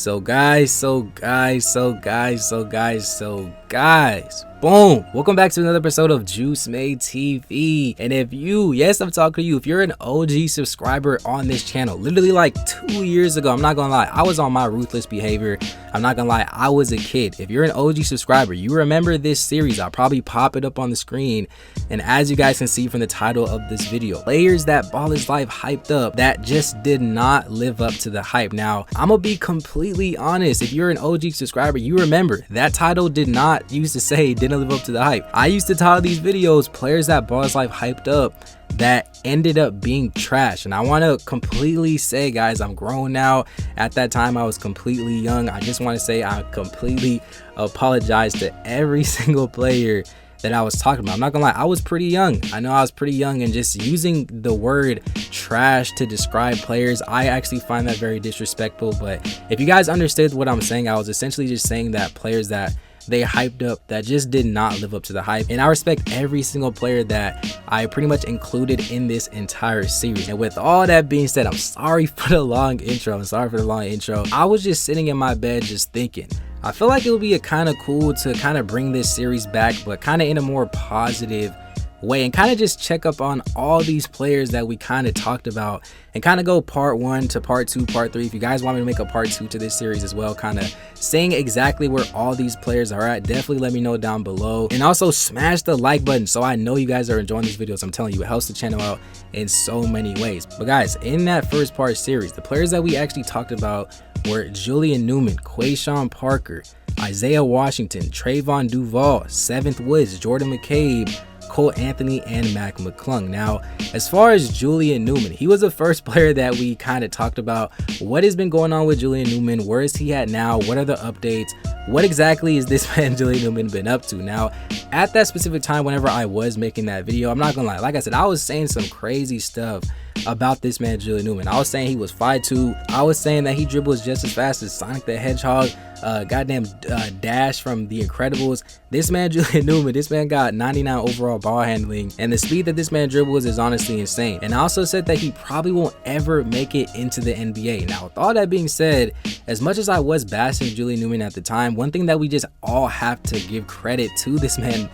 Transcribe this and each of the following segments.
So guys, boom, welcome back to another episode of Juice Made TV. And if you, yes, I'm talking to you, if you're an OG subscriber on this channel, literally like 2 years ago, I'm not gonna lie, I was on my ruthless behavior. I'm not gonna lie, I was a kid. If you're an OG subscriber, you remember this series. I'll probably pop it up on the screen, and as you guys can see from the title of this video, players that Ballislife hyped up that just did not live up to the hype. Now, I'm gonna be completely honest, if you're an OG subscriber, you remember that title did not used to say didn't live up to the hype. I used to title these videos players that Ballislife hyped up that ended up being trash. And I want to completely say, guys, I'm grown now. At that time I was completely young. I just want to say I completely apologize to every single player that I was talking about. I'm not gonna lie, I was pretty young. I know I was pretty young, and just using the word trash to describe players, I actually find that very disrespectful. But if you guys understood what I'm saying, I was essentially just saying that players that they hyped up that just did not live up to the hype. And I respect every single player that I pretty much included in this entire series. And with all that being said, I'm sorry for the long intro. I was just sitting in my bed just thinking, I feel like it would be a kind of cool to kind of bring this series back, but kind of in a more positive way, and kind of just check up on all these players that we kind of talked about, and kind of go part 1 to part 2, part 3. If you guys want me to make a part 2 to this series as well, kind of saying exactly where all these players are at, definitely let me know down below. And also smash the like button so I know you guys are enjoying these videos. I'm telling you, it helps the channel out in so many ways. But guys, in that first part series, the players that we actually talked about were Julian Newman, Quashon Parker, Isaiah Washington, Trayvon DuVal, 7th Woods, Jordan McCabe, Cole Anthony, and Mac McClung. Now, as far as Julian Newman, he was the first player that we kind of talked about. What has been going on with Julian Newman? Where is he at now? What are the updates? What exactly is this man Julian Newman been up to? Now, at that specific time, whenever I was making that video, I'm not gonna lie, like I said, I was saying some crazy stuff about this man Julian Newman. I was saying he was 5'2". I was saying that he dribbles just as fast as Sonic the Hedgehog, Dash from The Incredibles. This man Julian Newman, this man got 99 overall ball handling, and the speed that this man dribbles is honestly insane. And I also said that he probably won't ever make it into the NBA. Now, with all that being said, as much as I was bashing Julian Newman at the time, one thing that we just all have to give credit to this man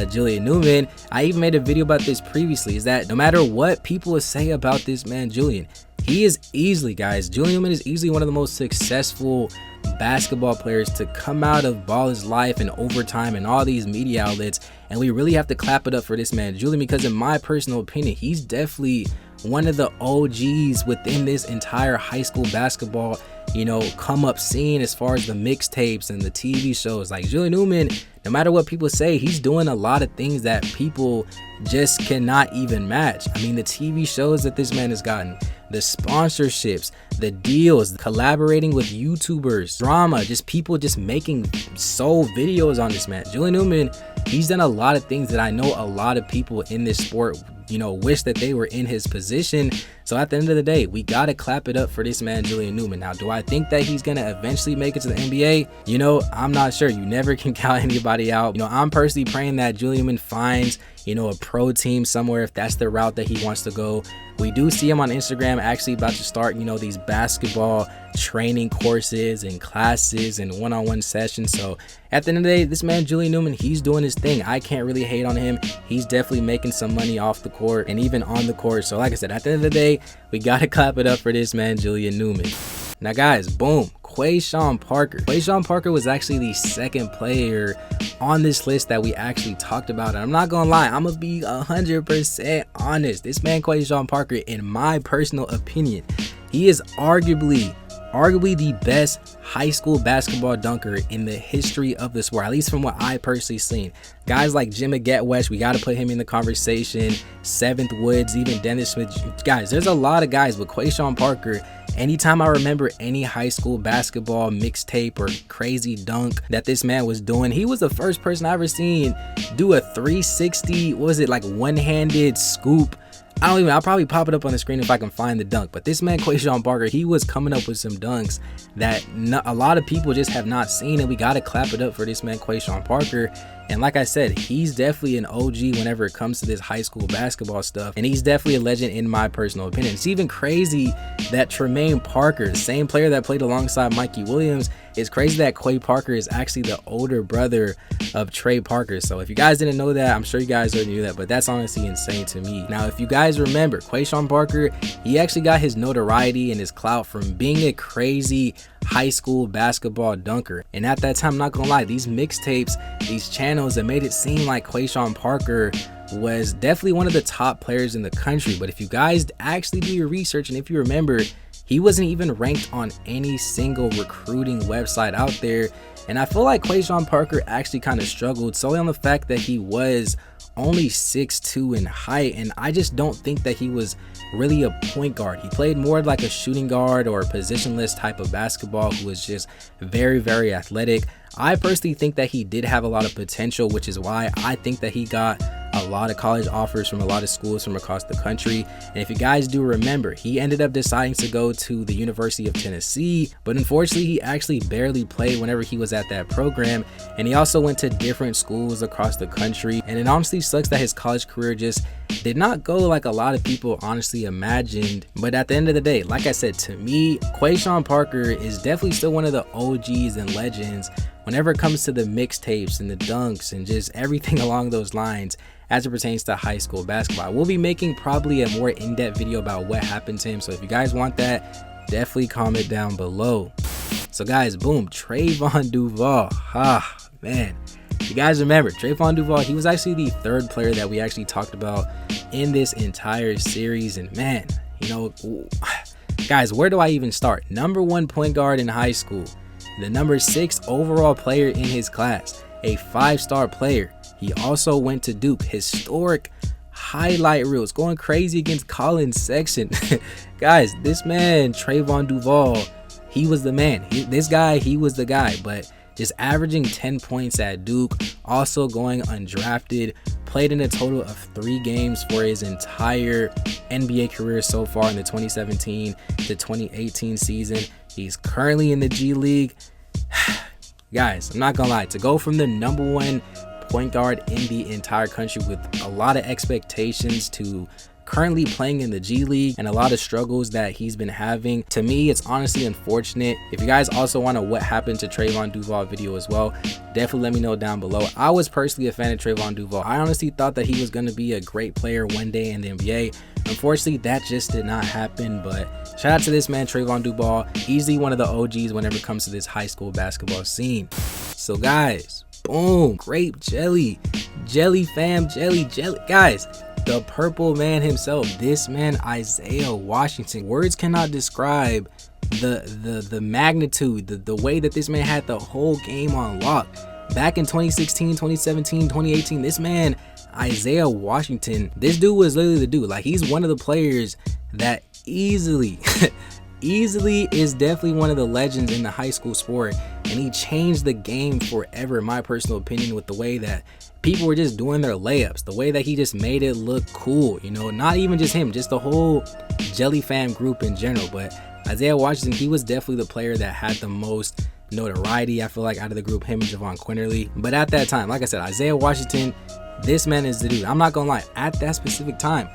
Julian Newman, I even made a video about this previously, is that no matter what people say about this man Julian, he is easily, guys, Julian Newman is easily one of the most successful basketball players to come out of Ballislife and Overtime and all these media outlets. And we really have to clap it up for this man Julian, because in my personal opinion, he's definitely one of the OGs within this entire high school basketball, you know, come up scene, as far as the mixtapes and the TV shows. Like, Julian Newman, no matter what people say, he's doing a lot of things that people just cannot even match. I mean, the TV shows that this man has gotten, the sponsorships, the deals, collaborating with YouTubers, drama, just people just making soul videos on this man. Julian Newman, he's done a lot of things that I know a lot of people in this sport, you know, wish that they were in his position. So at the end of the day, we gotta clap it up for this man Julian Newman. Now, do I think that he's gonna eventually make it to the NBA? You know, I'm not sure. You never can count anybody out. You know, I'm personally praying that Julian Newman finds, you know, a pro team somewhere, if that's the route that he wants to go. We do see him on Instagram actually about to start, you know, these basketball training courses and classes and one-on-one sessions. So at the end of the day, this man Julian Newman, he's doing his thing. I can't really hate on him. He's definitely making some money off the court and even on the court. So like I said, at the end of the day, we gotta clap it up for this man Julian Newman. Now guys, boom, Quashon Parker. Quashon Parker was actually the second player on this list that we actually talked about. And I'm not gonna lie, I'm gonna be 100% honest. This man Quashon Parker, in my personal opinion, he is arguably the best high school basketball dunker in the history of the sport, at least from what I personally seen. Guys like Jim West, we got to put him in the conversation. 7th Woods, even Dennis Smith. Guys, there's a lot of guys, but Quashon Parker, anytime I remember any high school basketball mixtape or crazy dunk that this man was doing, he was the first person I ever seen do a 360, what was it, like one-handed scoop. I'll probably pop it up on the screen if I can find the dunk. But this man Quashon Parker, he was coming up with some dunks that a lot of people just have not seen, and we got to clap it up for this man Quashon Parker. And like I said, he's definitely an OG whenever it comes to this high school basketball stuff. And he's definitely a legend in my personal opinion. It's even crazy that Trayvon Parker, same player that played alongside Mikey Williams, it's crazy that Quay Parker is actually the older brother of Trey Parker. So if you guys didn't know that, I'm sure you guys already knew that, but that's honestly insane to me. Now, if you guys remember, Quashon Parker, he actually got his notoriety and his clout from being a crazy high school basketball dunker. And at that time, I'm not gonna lie, these mixtapes, these channels, that made it seem like Quashon Parker was definitely one of the top players in the country. But if you guys actually do your research, and if you remember, he wasn't even ranked on any single recruiting website out there. And I feel like Quashon Parker actually kind of struggled solely on the fact that he was only 6'2" in height, and I just don't think that he was really a point guard. He played more like a shooting guard or a positionless type of basketball who was just very, very athletic. I personally think that he did have a lot of potential, which is why I think that he got a lot of college offers from a lot of schools from across the country. And if you guys do remember, he ended up deciding to go to the University of Tennessee, but unfortunately he actually barely played whenever he was at that program. And he also went to different schools across the country, and it honestly sucks that his college career just did not go like a lot of people honestly imagined. But at the end of the day, like I said, to me, Quashon Parker is definitely still one of the OGs and legends whenever it comes to the mixtapes and the dunks and just everything along those lines as it pertains to high school basketball. We'll be making probably a more in-depth video about what happened to him, so if you guys want that, definitely comment down below. So guys, boom, Trayvon DuVal. Man, you guys remember Trayvon DuVal, he was actually the third player that we actually talked about in this entire series. And man, you know, guys, where do I even start? Number 1 point guard in high school, the number 6 overall player in his class, a 5-star player. He also went to Duke. Historic highlight reels, going crazy against Collins section. Guys, this man Trayvon DuVal, he was the man. He was the guy. But just averaging 10 points at Duke, also going undrafted, played in a total of 3 games for his entire NBA career so far in the 2017 to 2018 season. He's currently in the G League. Guys, I'm not gonna lie, to go from the number 1 point guard in the entire country with a lot of expectations to currently playing in the G League and a lot of struggles that he's been having, to me, it's honestly unfortunate. If you guys also want a what happened to Trayvon DuVal video as well, definitely let me know down below. I was personally a fan of Trayvon DuVal. I honestly thought that he was going to be a great player one day in the NBA. Unfortunately, that just did not happen. But shout out to this man Trayvon DuVal, easily one of the OGs whenever it comes to this high school basketball scene. So guys, boom, grape jelly fam, jelly guys, the purple man himself, this man Isaiah Washington. Words cannot describe the magnitude, the way that this man had the whole game on lock. Back in 2016, 2017, 2018, this man Isaiah Washington, this dude was literally the dude. Like, he's one of the players that easily is definitely one of the legends in the high school sport, and he changed the game forever, in my personal opinion, with the way that people were just doing their layups, the way that he just made it look cool, you know, not even just him, just the whole Jelly fam group in general. But Isaiah Washington, he was definitely the player that had the most notoriety, I feel like, out of the group, him and Javon Quinterly. But at that time, like I said, Isaiah Washington, this man is the dude. I'm not gonna lie, at that specific time,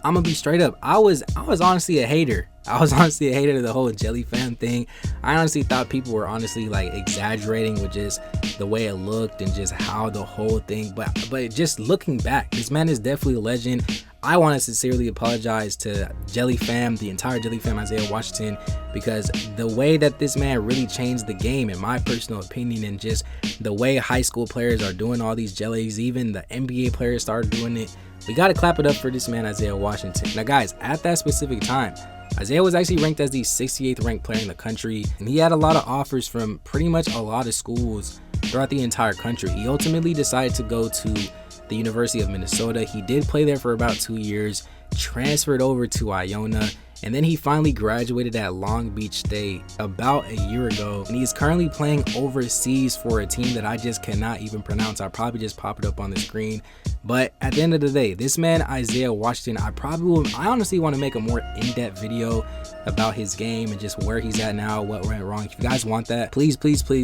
I'm gonna be straight up, I was honestly a hater. I was honestly a hater of the whole Jelly fam thing. I honestly thought people were honestly like exaggerating with just the way it looked and just how the whole thing, but just looking back, this man is definitely a legend. I want to sincerely apologize to Jelly fam, the entire Jelly fam, Isaiah Washington, because the way that this man really changed the game, in my personal opinion, and just the way high school players are doing all these jellies, even the NBA players started doing it. We got to clap it up for this man Isaiah Washington. Now guys, at that specific time, Isaiah was actually ranked as the 68th ranked player in the country, and he had a lot of offers from pretty much a lot of schools throughout the entire country. He ultimately decided to go to the University of Minnesota. He did play there for about 2 years, transferred over to Iona, and then he finally graduated at Long Beach State about a year ago, and he's currently playing overseas for a team that I just cannot even pronounce. I'll probably just pop it up on the screen. But at the end of the day, this man Isaiah Washington, I honestly want to make a more in-depth video about his game and just where he's at now, what went wrong. If you guys want that, please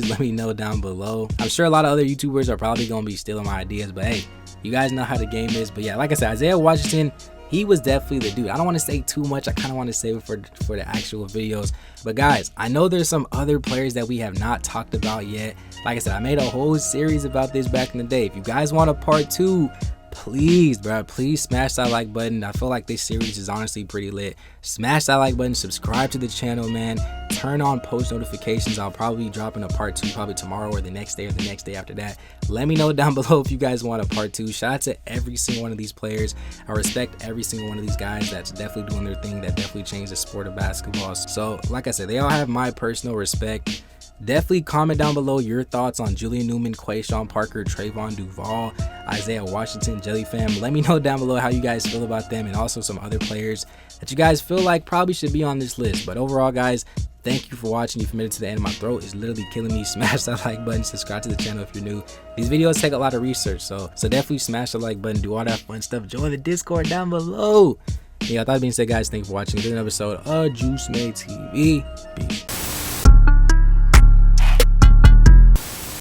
let me know down below. I'm sure a lot of other YouTubers are probably gonna be stealing my ideas, but hey, you guys know how the game is. But yeah, like I said, Isaiah Washington, he was definitely the dude. I don't want to say too much. I kind of want to save it for the actual videos. But guys, I know there's some other players that we have not talked about yet. Like I said, I made a whole series about this back in the day. If you guys want a part 2, please, bro, please smash that like button. I feel like this series is honestly pretty lit. Smash that like button, subscribe to the channel, man. Turn on post notifications. I'll probably be dropping a part 2 probably tomorrow or the next day or the next day after that. Let me know down below if you guys want a part 2. Shout out to every single one of these players. I respect every single one of these guys that's definitely doing their thing, that definitely changed the sport of basketball. So like I said, they all have my personal respect. Definitely comment down below your thoughts on Julian Newman, Quashon Parker, Trayvon DuVal, Isaiah Washington, Jelly Fam. Let me know down below how you guys feel about them, and also some other players that you guys feel like probably should be on this list. But overall, guys, thank you for watching. You've made it to the end. My throat is literally killing me. Smash that like button, subscribe to the channel if you're new. These videos take a lot of research, so definitely smash the like button, do all that fun stuff. Join the Discord down below. Yeah, with that being said, guys, thank you for watching. This is another episode of Juice Made TV. Peace.